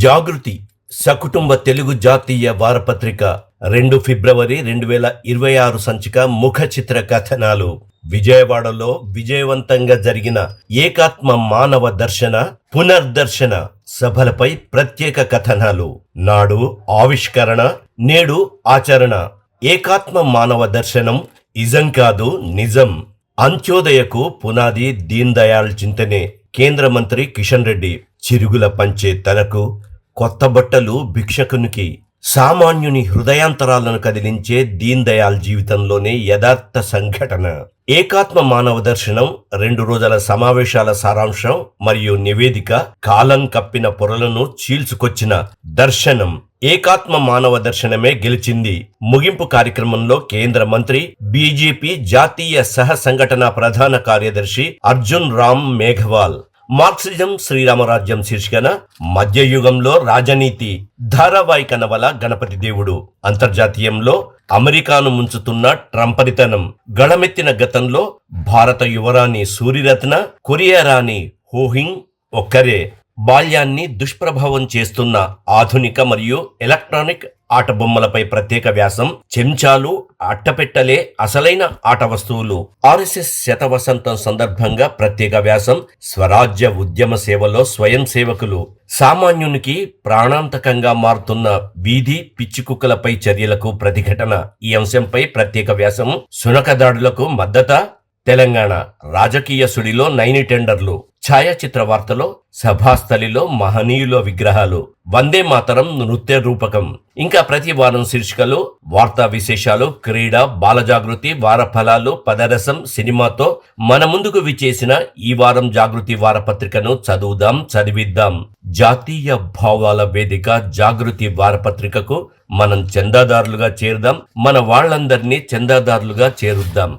జాగృతి సకుటుంబ తెలుగు జాతీయ వారపత్రిక 2 ఫిబ్రవరి 2026 సంచిక ముఖ చిత్ర కథనాలు. విజయవాడలో విజయవంతంగా జరిగిన ఏకాత్మ మానవ దర్శన పునర్దర్శన సభలపై ప్రత్యేక కథనాలు. నాడు ఆవిష్కరణ, నేడు ఆచరణ. ఏకాత్మ మానవ దర్శనం ఇజం కాదు నిజం. అంత్యోదయకు పునాది దీన్ దయాళ్ చింతనే. కేంద్ర మంత్రి కిషన్ రెడ్డి. చిరుగుల పంచే తనకు కొత్త బట్టలు భిక్షకునికి. సామాన్యుని హృదయాంతరాలను కదిలించే దీన్ దయాళ్ జీవితంలోనే యథార్థ సంఘటన. ఏకాత్మ మానవ దర్శనం 2 రోజుల సమావేశాల సారాంశం మరియు నివేదిక. కాలం కప్పిన పొరలను చీల్చుకొచ్చిన దర్శనం. ఏకాత్మ మానవ దర్శనమే గెలిచింది. ముగింపు కార్యక్రమంలో కేంద్ర మంత్రి, బీజేపీ జాతీయ సహ సంఘటన ప్రధాన కార్యదర్శి అర్జున్ రామ్ మేఘవాల్. మార్క్సిజం శ్రీరామరాజ్యం శీర్షికన మధ్యయుగంలో రాజనీతి ధారావాహిక నవల గణపతి దేవుడు. అంతర్జాతీయంలో అమెరికాను ముంచుతున్న ట్రంపరితనం. గళమెత్తిన గతంలో భారత యువరాణి సూరిరత్న, కొరియా రాణి హోహింగ్ ఒక్కరే. బాల్యాన్ని దుష్ప్రభావం చేస్తున్న ఆధునిక మరియు ఎలక్ట్రానిక్ ఆట బొమ్మలపై ప్రత్యేక వ్యాసం. చెంచాలు, అట్టపెట్టలే అసలైన ఆట వస్తువులు. ఆర్ఎస్ఎస్ శతవసంతం సందర్భంగా ప్రత్యేక వ్యాసం. స్వరాజ్య ఉద్యమ సేవలో స్వయం సేవకులు. సామాన్యునికి ప్రాణాంతకంగా మారుతున్న వీధి పిచ్చికుక్కలపై చర్యలకు ప్రతిఘటన. ఈ అంశంపై ప్రత్యేక వ్యాసం. శునకదాడులకు మద్దత. తెలంగాణ రాజకీయ సుడిలో నైని టెండర్లు. ఛాయాచిత్ర వార్తలో సభాస్థలిలో మహనీయుల విగ్రహాలు. వందే మాతరం నృత్య రూపకం. ఇంకా ప్రతి వారం శీర్షికలు, వార్తా విశేషాలు, క్రీడ, బాలజాగృతి, వారఫలాలు, పదరసం, సినిమాతో మన ముందుకు విచ్చేసిన ఈ వారం జాగృతి వారపత్రికను చదువుదాం, చదివిద్దాం. జాతీయ భావాల వేదిక జాగృతి వారపత్రికకు మనం చందాదారులుగా చేరుదాం. మన వాళ్ళందరినీ చందాదారులుగా చేరుద్దాం.